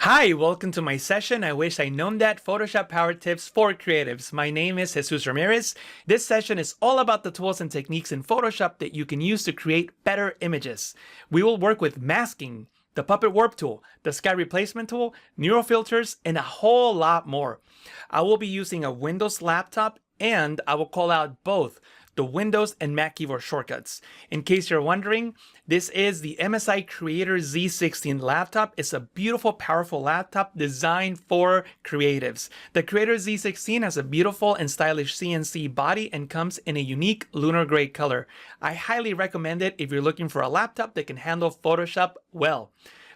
Hi, welcome to my session. I wish I'd known that Photoshop Power Tips for Creatives. My name is Jesus Ramirez. This session is all about the tools and techniques in Photoshop that you can use to create better images. We will work with masking, the Puppet Warp tool, the Sky Replacement tool, Neural Filters, and a whole lot more. I will be using a Windows laptop, and I will call out both the Windows and Mac keyboard shortcuts. In case you're wondering, this is the MSI Creator Z16 Laptop. It's a beautiful, powerful laptop designed for creatives. The Creator Z16 has a beautiful and stylish CNC body and comes in a unique lunar gray color. I highly recommend it if you're looking for a laptop that can handle Photoshop well.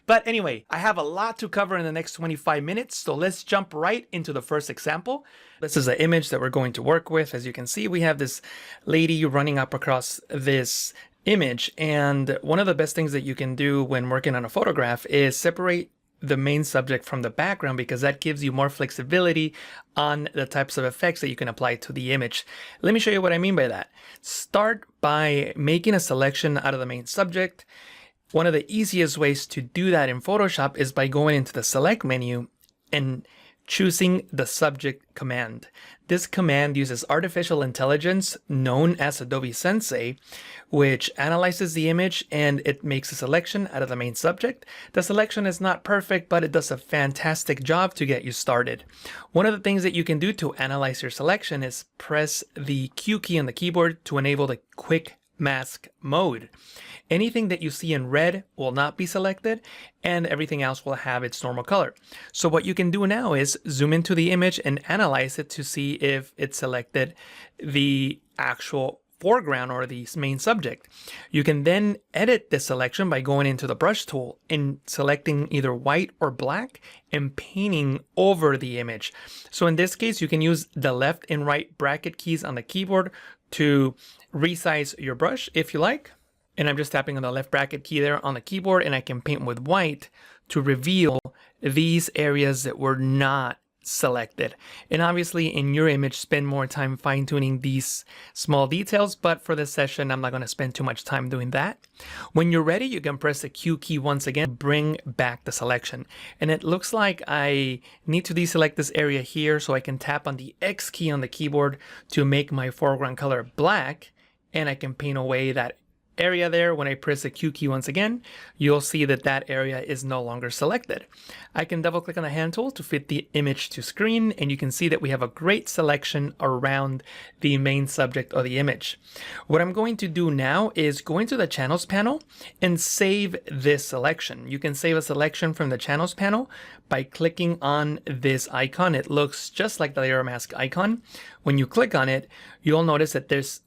But anyway, I have a lot to cover in the next 25 minutes, so let's jump right into the first example. This is an image that we're going to work with. As you can see, we have this lady running up across this image, and one of the best things that you can do when working on a photograph is separate the main subject from the background, because that gives you more flexibility on the types of effects that you can apply to the image. Let me show you what I mean by that. Start by making a selection out of the main subject. One of the easiest ways to do that in Photoshop is by going into the select menu and choosing the subject command. This command uses artificial intelligence known as Adobe Sensei, which analyzes the image and it makes a selection out of the main subject. The selection is not perfect, but it does a fantastic job to get you started. One of the things that you can do to analyze your selection is press the Q key on the keyboard to enable the quick mask mode. Anything that you see in red will not be selected, and everything else will have its normal color. So what you can do now is zoom into the image and analyze it to see if it selected the actual foreground or the main subject. You can then edit the selection by going into the brush tool and selecting either white or black and painting over the image. So in this case, you can use the left and right bracket keys on the keyboard to resize your brush if you like. And I'm just tapping on the left bracket key there on the keyboard, and I can paint with white to reveal these areas that were not selected. And obviously in your image, spend more time fine-tuning these small details, but for this session, I'm not going to spend too much time doing that. When you're ready, you can press the Q key once again, bring back the selection. And it looks like I need to deselect this area here, so I can tap on the X key on the keyboard to make my foreground color black, and I can paint away that area there. When I press the Q key once again, you'll see that that area is no longer selected. I can double click on the hand tool to fit the image to screen, and you can see that we have a great selection around the main subject of the image. What I'm going to do now is go into the channels panel and save this selection. You can save a selection from the channels panel by clicking on this icon. It looks just like the layer mask icon. When you click on it, you'll notice that there's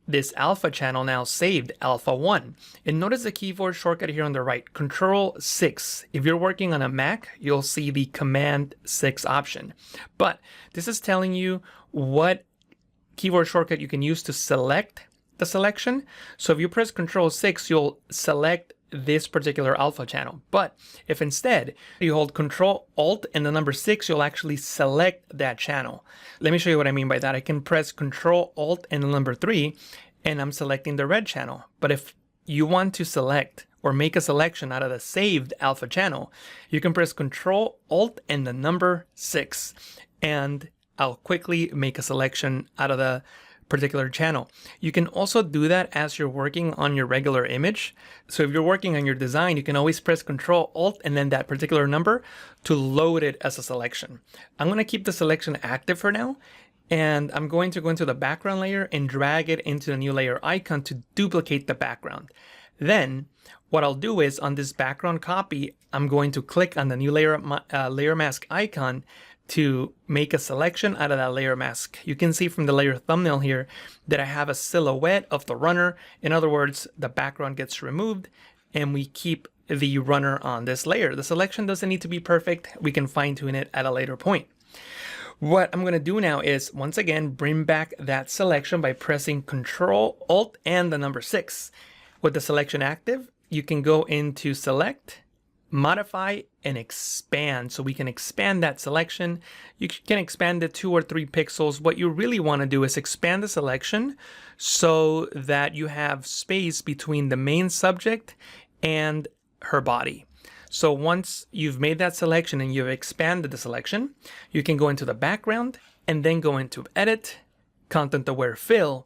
this alpha channel now saved, alpha 1. And notice the keyboard shortcut here on the right, Control 6. If you're working on a Mac, you'll see the Command 6 option. But this is telling you what keyboard shortcut you can use to select the selection. So if you press Control 6, you'll select this particular alpha channel. But if instead you hold Control Alt and the number 6, you'll actually select that channel. Let me show you what I mean by that. I can press Control Alt and the number 3 and I'm selecting the red channel. But if you want to select or make a selection out of the saved alpha channel, you can press Control Alt and the number 6, and I'll quickly make a selection out of the particular channel. You can also do that as you're working on your regular image. So if you're working on your design, you can always press Control Alt and then that particular number to load it as a selection. I'm going to keep the selection active for now, and I'm going to go into the background layer and drag it into the new layer icon to duplicate the background. Then what I'll do is on this background copy, I'm going to click on the new layer mask icon to make a selection out of that layer mask. You can see from the layer thumbnail here that I have a silhouette of the runner. In other words, the background gets removed and we keep the runner on this layer. The selection doesn't need to be perfect. We can fine tune it at a later point. What I'm going to do now is once again bring back that selection by pressing Control Alt and the number 6. With the selection active, you can go into Select, Modify, and Expand. So we can expand that selection. You can expand it 2 or 3 pixels. What you really want to do is expand the selection so that you have space between the main subject and her body. So once you've made that selection and you've expanded the selection, you can go into the background and then go into Edit, Content Aware Fill,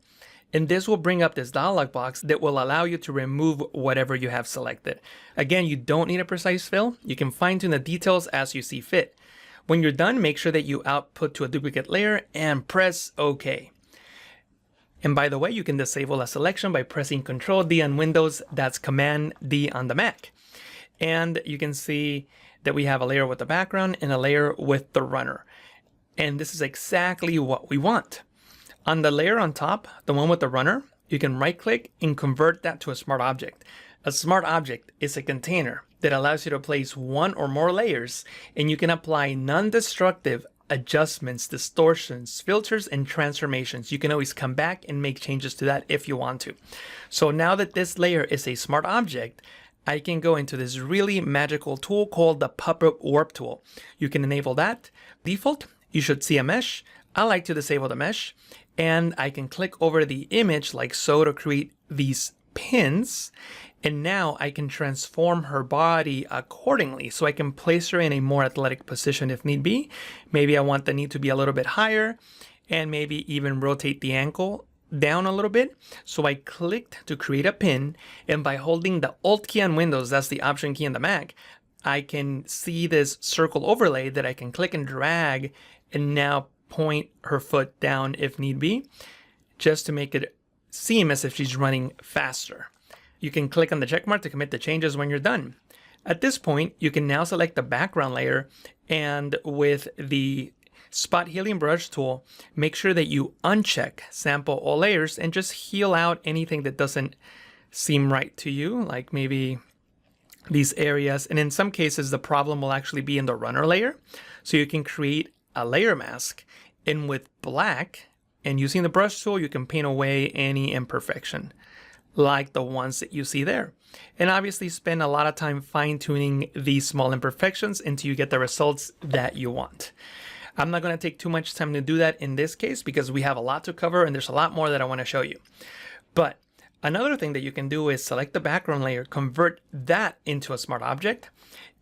and this will bring up this dialog box that will allow you to remove whatever you have selected. Again, you don't need a precise fill. You can fine tune the details as you see fit. When you're done, make sure that you output to a duplicate layer and press OK. And by the way, you can disable a selection by pressing Ctrl D on Windows. That's Command D on the Mac. And you can see that we have a layer with the background and a layer with the runner. And this is exactly what we want. On the layer on top, the one with the runner, you can right click and convert that to a smart object. A smart object is a container that allows you to place one or more layers, and you can apply non-destructive adjustments, distortions, filters, and transformations. You can always come back and make changes to that if you want to. So now that this layer is a smart object, I can go into this really magical tool called the Puppet Warp tool. You can enable that. Default, you should see a mesh. I like to disable the mesh, and I can click over the image like so to create these pins. And now I can transform her body accordingly. So I can place her in a more athletic position if need be. Maybe I want the knee to be a little bit higher, and maybe even rotate the ankle down a little bit. So I clicked to create a pin, and by holding the Alt key on Windows, that's the Option key on the Mac, I can see this circle overlay that I can click and drag and now point her foot down if need be, just to make it seem as if she's running faster. You can click on the check mark to commit the changes when you're done. At this point, you can now select the background layer, and with the Spot Healing Brush tool, make sure that you uncheck Sample All Layers and just heal out anything that doesn't seem right to you, like maybe these areas. And in some cases, the problem will actually be in the runner layer. So you can create a layer mask, and with black and using the brush tool, you can paint away any imperfection like the ones that you see there. And obviously spend a lot of time fine-tuning these small imperfections until you get the results that you want. I'm not going to take too much time to do that in this case because we have a lot to cover and there's a lot more that I want to show you. But another thing that you can do is select the background layer, convert that into a smart object,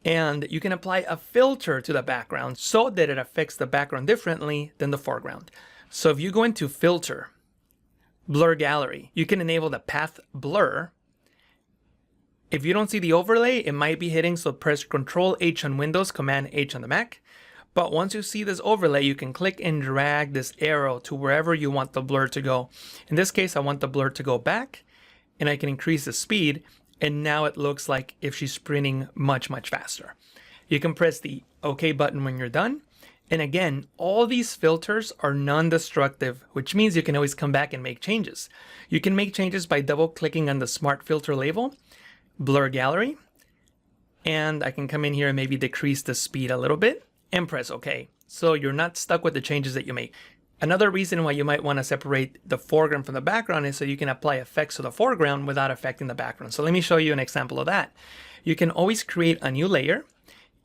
and you can apply a filter to the background so that it affects the background differently than the foreground. So if you go into Filter, Blur Gallery, you can enable the Path Blur. If you don't see the overlay, it might be hidden, so press Ctrl H on Windows, Command H on the Mac. But once you see this overlay, you can click and drag this arrow to wherever you want the blur to go. In this case, I want the blur to go back, and I can increase the speed, and now it looks like if she's sprinting much, much faster. You can press the OK button when you're done. And again, all these filters are non-destructive, which means you can always come back and make changes. You can make changes by double-clicking on the Smart Filter label, Blur Gallery, and I can come in here and maybe decrease the speed a little bit and press OK. So you're not stuck with the changes that you make. Another reason why you might want to separate the foreground from the background is so you can apply effects to the foreground without affecting the background. So let me show you an example of that. You can always create a new layer,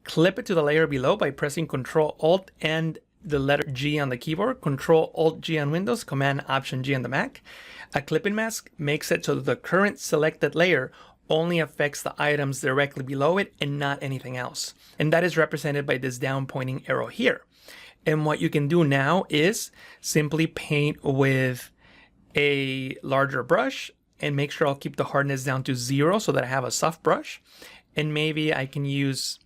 clip it to the layer below by pressing Ctrl Alt and the letter G on the keyboard, Ctrl Alt G on Windows, Command Option G on the Mac. A clipping mask makes it so that the current selected layer only affects the items directly below it and not anything else. And that is represented by this down pointing arrow here. And what you can do now is simply paint with a larger brush and make sure I'll keep the hardness down to 0 so that I have a soft brush. And maybe I can use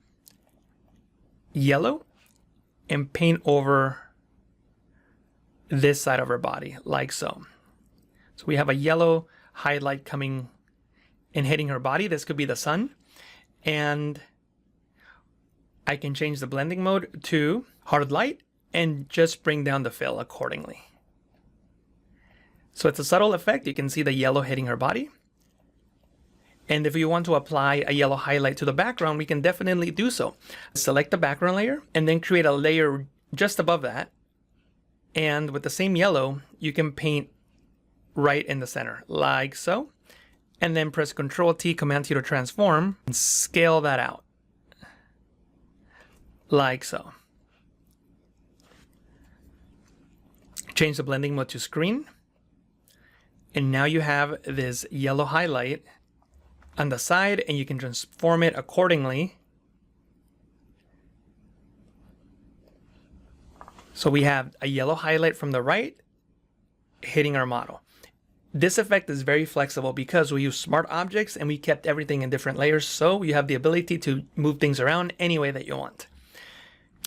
yellow and paint over this side of her body like so. So we have a yellow highlight coming and hitting her body. This could be the sun. And I can change the blending mode to hard light and just bring down the fill accordingly. So it's a subtle effect. You can see the yellow hitting her body. And if you want to apply a yellow highlight to the background, we can definitely do so. Select the background layer and then create a layer just above that. And with the same yellow, you can paint right in the center, like so. And then press Ctrl T, Command T to transform and scale that out, like so. Change the blending mode to screen. And now you have this yellow highlight on the side and you can transform it accordingly So we have a yellow highlight from the right hitting our model. This effect is very flexible because we use smart objects and we kept everything in different layers, so you have the ability to move things around any way that you want.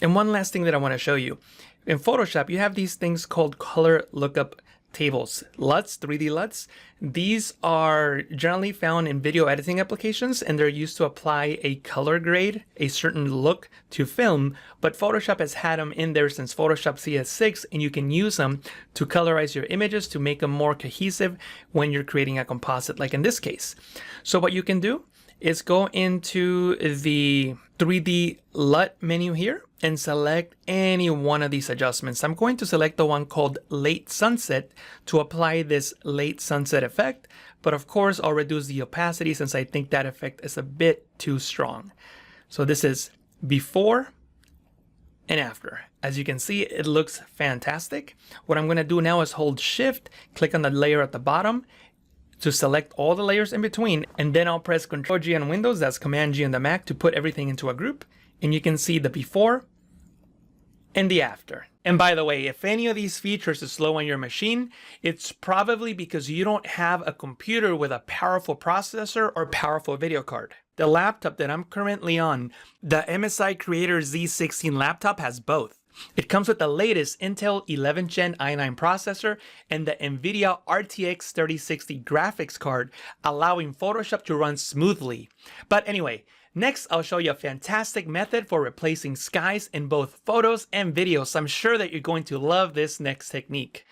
And one last thing that I want to show you. In Photoshop, you have these things called color lookup tables, LUTs, 3D LUTs. These are generally found in video editing applications, and they're used to apply a color grade, a certain look to film, but Photoshop has had them in there since Photoshop CS6, and you can use them to colorize your images to make them more cohesive when you're creating a composite, like in this case. So what you can do is go into the 3D LUT menu here and select any one of these adjustments. I'm going to select the one called Late Sunset to apply this late sunset effect, but of course I'll reduce the opacity since I think that effect is a bit too strong. So this is before and after. As you can see, it looks fantastic. What I'm going to do now is hold Shift, click on the layer at the bottom to select all the layers in between, and then I'll press Ctrl G on Windows, that's Command G on the Mac, to put everything into a group, and you can see the before and the after. And by the way, if any of these features is slow on your machine, it's probably because you don't have a computer with a powerful processor or powerful video card. The laptop that I'm currently on, the MSI Creator Z16 Laptop, has both. It comes with the latest Intel 11th Gen i9 processor and the NVIDIA RTX 3060 graphics card, allowing Photoshop to run smoothly. But anyway, next I'll show you a fantastic method for replacing skies in both photos and videos. I'm sure that you're going to love this next technique.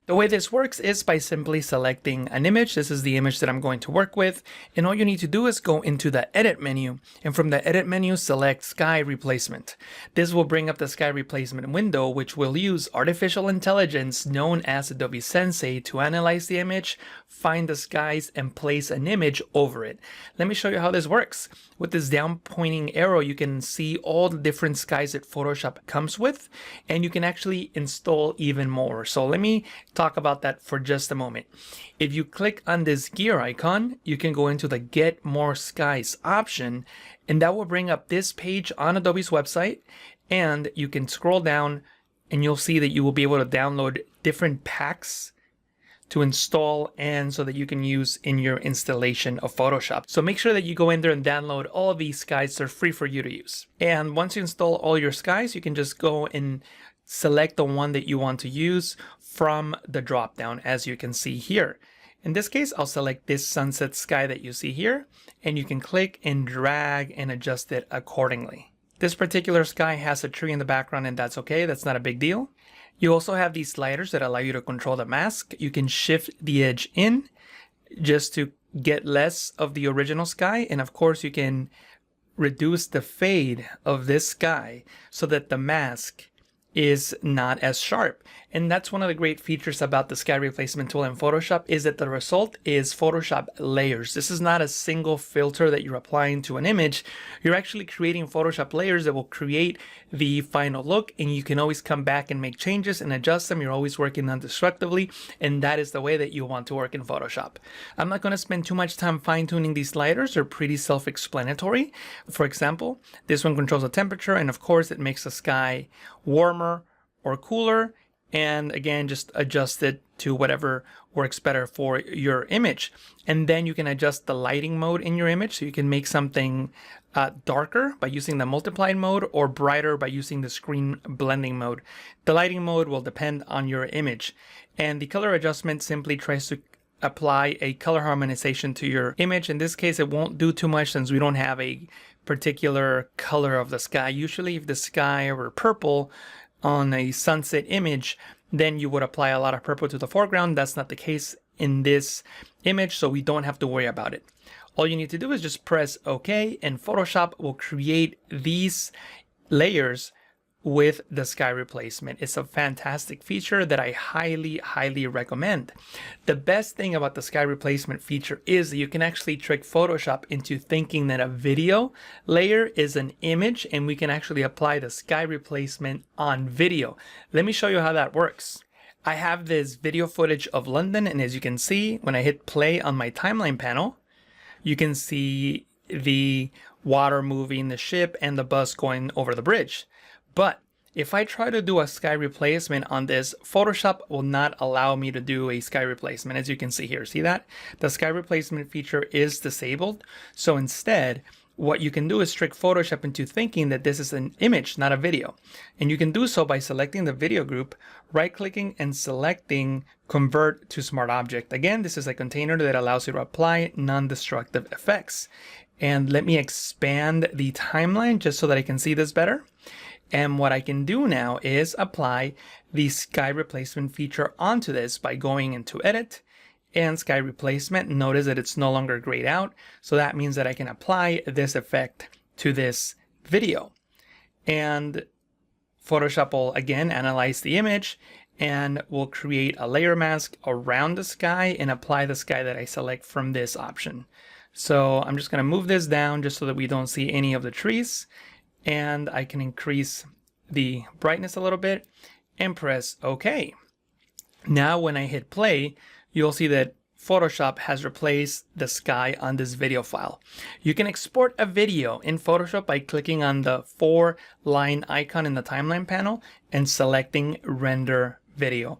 The way this works is by simply selecting an image. This is the image that I'm going to work with. And all you need to do is go into the Edit menu. And from the Edit menu, select Sky Replacement. This will bring up the Sky Replacement window, which will use artificial intelligence known as Adobe Sensei to analyze the image, find the skies, and place an image over it. Let me show you how this works. With this down pointing arrow, you can see all the different skies that Photoshop comes with, and you can actually install even more. So let me talk about that for just a moment. If you click on this gear icon, you can go into the Get More Skies option, and that will bring up this page on Adobe's website, and you can scroll down and you'll see that you will be able to download different packs to install and so that you can use in your installation of Photoshop. So make sure that you go in there and download all these skies. They're free for you to use. And once you install all your skies, you can just go and select the one that you want to use from the drop down, as you can see here. In this case, I'll select this sunset sky that you see here, and you can click and drag and adjust it accordingly. This particular sky has a tree in the background, and that's okay. That's not a big deal. You also have these sliders that allow you to control the mask. You can shift the edge in just to get less of the original sky. And of course, you can reduce the fade of this sky so that the mask is not as sharp. And that's one of the great features about the sky replacement tool in Photoshop, is that the result is Photoshop layers. This is not a single filter that you're applying to an image. You're actually creating Photoshop layers that will create the final look, and you can always come back and make changes and adjust them. You're always working non-destructively, and that is the way that you want to work in Photoshop. I'm not going to spend too much time fine-tuning these sliders. They're pretty self-explanatory. For example, this one controls the temperature, and of course it makes the sky warmer or cooler, and again, just adjust it to whatever works better for your image. And then you can adjust the lighting mode in your image, so you can make something darker by using the multiplied mode, or brighter by using the screen blending mode. The lighting mode will depend on your image, and the color adjustment simply tries to apply a color harmonization to your image. In this case, it won't do too much since we don't have a particular color of the sky. Usually if the sky were purple on a sunset image, then you would apply a lot of purple to the foreground. That's not the case in this image, so we don't have to worry about it. All you need to do is just press OK, and Photoshop will create these layers with the sky replacement. It's a fantastic feature that I highly recommend. The best thing about the sky replacement feature is that you can actually trick Photoshop into thinking that a video layer is an image, and we can actually apply the sky replacement on video. Let me show you how that works. I have this video footage of London, and as you can see, when I hit play on my timeline panel, you can see the water moving, the ship, and the bus going over the bridge. But if I try to do a sky replacement on this, Photoshop will not allow me to do a sky replacement. As you can see here, see that? The sky replacement feature is disabled. So instead, what you can do is trick Photoshop into thinking that this is an image, not a video. And you can do so by selecting the video group, right-clicking and selecting Convert to Smart Object. Again, this is a container that allows you to apply non-destructive effects. And let me expand the timeline just so that I can see this better. And what I can do now is apply the sky replacement feature onto this by going into Edit and Sky Replacement. Notice that it's no longer grayed out. So that means that I can apply this effect to this video. And Photoshop will again analyze the image and will create a layer mask around the sky and apply the sky that I select from this option. So I'm just going to move this down just so that we don't see any of the trees. And I can increase the brightness a little bit and press OK. Now when I hit play, you'll see that Photoshop has replaced the sky on this video file. You can export a video in Photoshop by clicking on the 4-line icon in the timeline panel and selecting Render Video.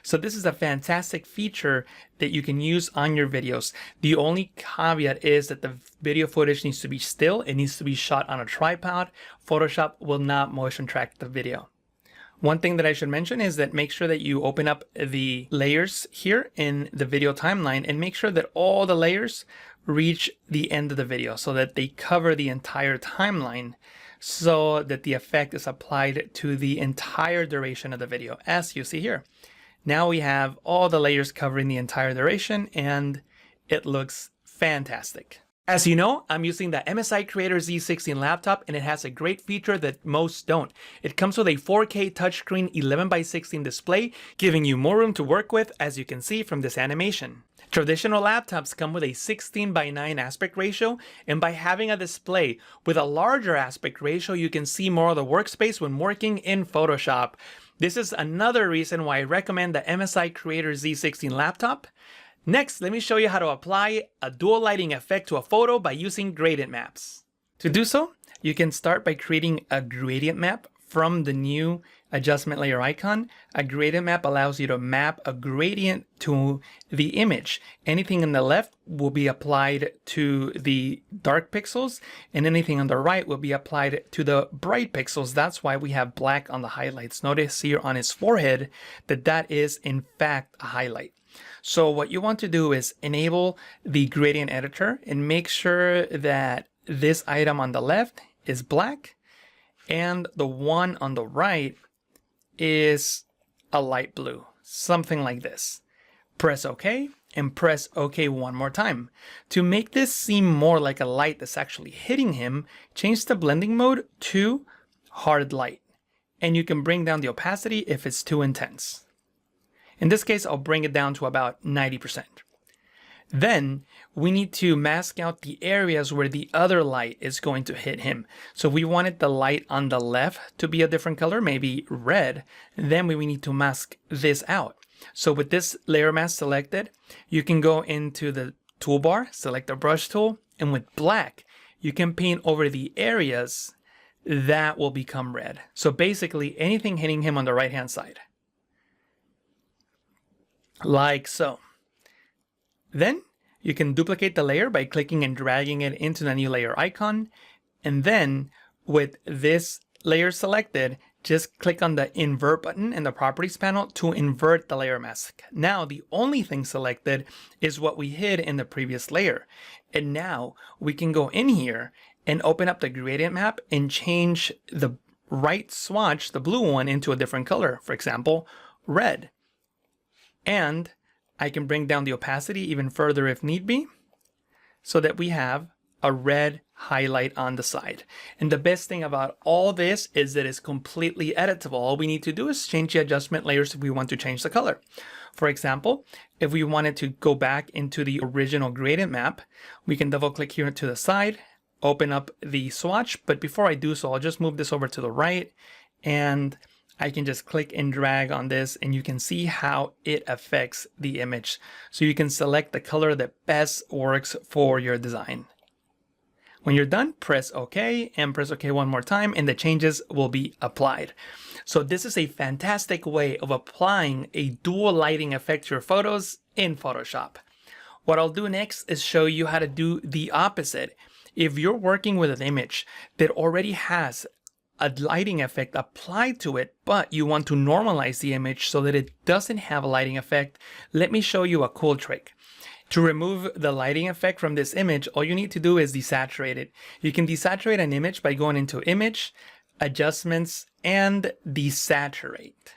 So this is a fantastic feature that you can use on your videos. The only caveat is that the video footage needs to be still. It needs to be shot on a tripod. Photoshop will not motion track the video. One thing that I should mention is that make sure that you open up the layers here in the video timeline and make sure that all the layers reach the end of the video so that they cover the entire timeline so that the effect is applied to the entire duration of the video, as you see here. Now we have all the layers covering the entire duration and it looks fantastic. As you know, I'm using the MSI Creator Z16 Laptop and it has a great feature that most don't. It comes with a 4K touchscreen 11:16 display, giving you more room to work with, as you can see from this animation. Traditional laptops come with a 16:9 aspect ratio, and by having a display with a larger aspect ratio, you can see more of the workspace when working in Photoshop. This is another reason why I recommend the MSI Creator Z16 Laptop. Next, let me show you how to apply a dual lighting effect to a photo by using gradient maps. To do so, you can start by creating a gradient map from the new adjustment layer icon. A gradient map allows you to map a gradient to the image. Anything on the left will be applied to the dark pixels, and anything on the right will be applied to the bright pixels. That's why we have black on the highlights. Notice here on his forehead that that is in fact a highlight. So what you want to do is enable the gradient editor and make sure that this item on the left is black and the one on the right is a light blue, something like this. Press OK and press OK one more time. To make this seem more like a light that's actually hitting him, change the blending mode to hard light. And you can bring down the opacity if it's too intense. In this case, I'll bring it down to about 90%. Then we need to mask out the areas where the other light is going to hit him. So we wanted the light on the left to be a different color, maybe red. And then we need to mask this out. So with this layer mask selected, you can go into the toolbar, select the brush tool, and with black, you can paint over the areas that will become red. So basically anything hitting him on the right-hand side. Like so. Then you can duplicate the layer by clicking and dragging it into the new layer icon. And then with this layer selected, just click on the invert button in the properties panel to invert the layer mask. Now the only thing selected is what we hid in the previous layer. And now we can go in here and open up the gradient map and change the right swatch, the blue one, into a different color. For example, red. And I can bring down the opacity even further if need be, so that we have a red highlight on the side. And the best thing about all this is that it's completely editable. All we need to do is change the adjustment layers if we want to change the color. For example, if we wanted to go back into the original gradient map, we can double click here to the side, open up the swatch. But before I do so, I'll just move this over to the right, and I can just click and drag on this and you can see how it affects the image. So you can select the color that best works for your design. When you're done, press OK and press OK one more time and the changes will be applied. So this is a fantastic way of applying a dual lighting effect to your photos in Photoshop. What I'll do next is show you how to do the opposite. If you're working with an image that already has a lighting effect applied to it, but you want to normalize the image so that it doesn't have a lighting effect, let me show you a cool trick. To remove the lighting effect from this image, all you need to do is desaturate it. You can desaturate an image by going into Image, Adjustments, and Desaturate.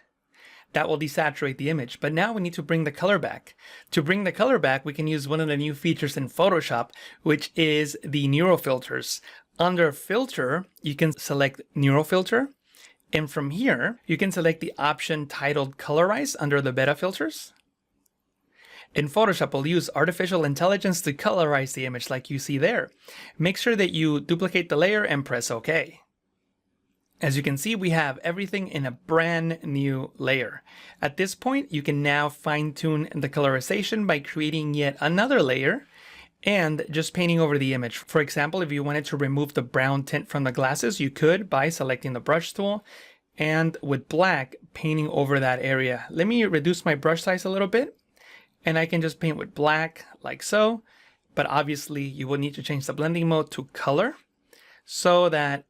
That will desaturate the image, but now we need to bring the color back. To bring the color back, we can use one of the new features in Photoshop, which is the Neural Filters. Under Filter, you can select Neural Filter, and from here, you can select the option titled Colorize under the Beta Filters. In Photoshop, we'll use artificial intelligence to colorize the image like you see there. Make sure that you duplicate the layer and press OK. As you can see, we have everything in a brand new layer. At this point, you can now fine-tune the colorization by creating yet another layer and just painting over the image. For example, if you wanted to remove the brown tint from the glasses, you could by selecting the brush tool and with black painting over that area. Let me reduce my brush size a little bit. And I can just paint with black like so, but obviously you will need to change the blending mode to color so that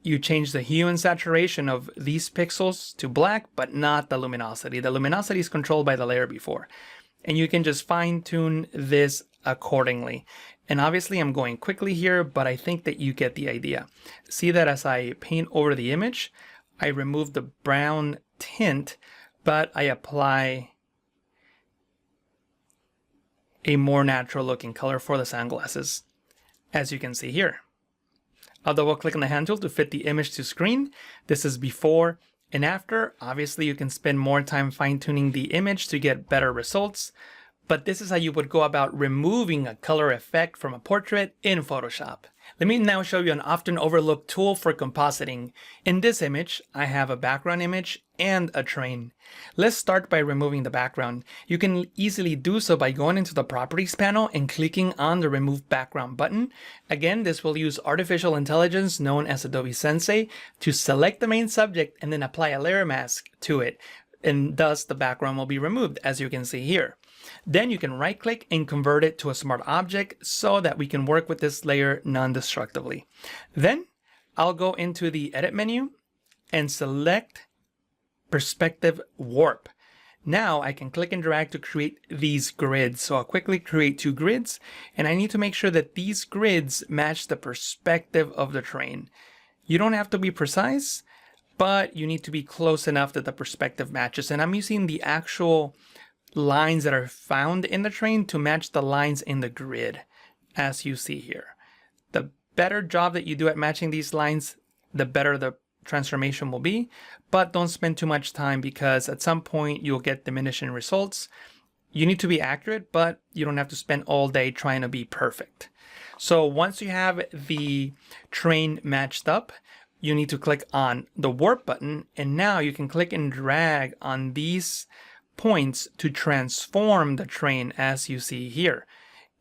you change the hue and saturation of these pixels to black, but not the luminosity. The luminosity is controlled by the layer before. And you can just fine tune this accordingly. And obviously I'm going quickly here, but I think that you get the idea. See that as I paint over the image, I remove the brown tint, but I apply a more natural looking color for the sunglasses, as you can see here. I'll double click on the hand tool to fit the image to screen. This is before and after. Obviously you can spend more time fine tuning the image to get better results, but this is how you would go about removing a color effect from a portrait in Photoshop. Let me now show you an often overlooked tool for compositing. In this image, I have a background image and a train. Let's start by removing the background. You can easily do so by going into the Properties panel and clicking on the Remove Background button. Again, this will use artificial intelligence known as Adobe Sensei to select the main subject and then apply a layer mask to it. And thus the background will be removed, as you can see here. Then you can right click and convert it to a smart object so that we can work with this layer non-destructively. Then I'll go into the edit menu and select Perspective Warp. Now I can click and drag to create these grids. So I'll quickly create two grids, and I need to make sure that these grids match the perspective of the train. You don't have to be precise, but you need to be close enough that the perspective matches. And I'm using the actual lines that are found in the train to match the lines in the grid, as you see here. The better job that you do at matching these lines, the better the transformation will be, but don't spend too much time because at some point you'll get diminishing results. You need to be accurate, but you don't have to spend all day trying to be perfect. So once you have the train matched up, you need to click on the warp button, and now you can click and drag on these points to transform the train, as you see here.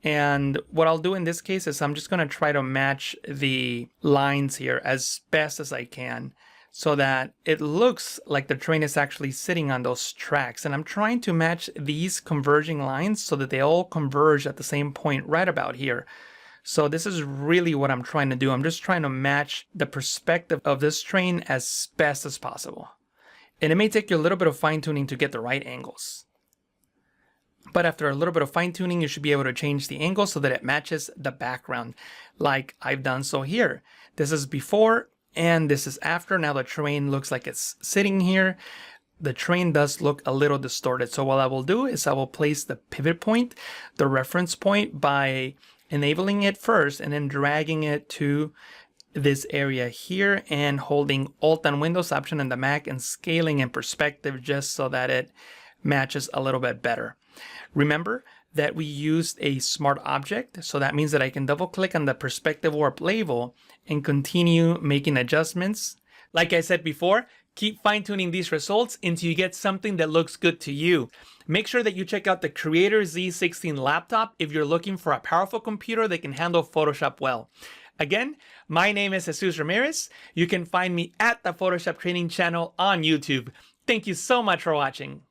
And what I'll do in this case is I'm just going to try to match the lines here as best as I can so that it looks like the train is actually sitting on those tracks. And I'm trying to match these converging lines so that they all converge at the same point right about here. So this is really what I'm trying to do. I'm just trying to match the perspective of this train as best as possible. And it may take you a little bit of fine tuning to get the right angles. But after a little bit of fine tuning, you should be able to change the angle so that it matches the background like I've done so here. This is before and this is after. Now the train looks like it's sitting here. The train does look a little distorted. So what I will do is I will place the pivot point, the reference point, by enabling it first and then dragging it to this area here and holding Alt and Windows option in the Mac and scaling in perspective just so that it matches a little bit better. Remember that we used a smart object, so that means that I can double click on the perspective warp label and continue making adjustments. Like I said before, Keep fine-tuning these results until you get something that looks good to you. Make sure that you check out the Creator Z16 Laptop if you're looking for a powerful computer that can handle Photoshop well. Again, my name is Jesus Ramirez. You can find me at the Photoshop Training channel on YouTube. Thank you so much for watching.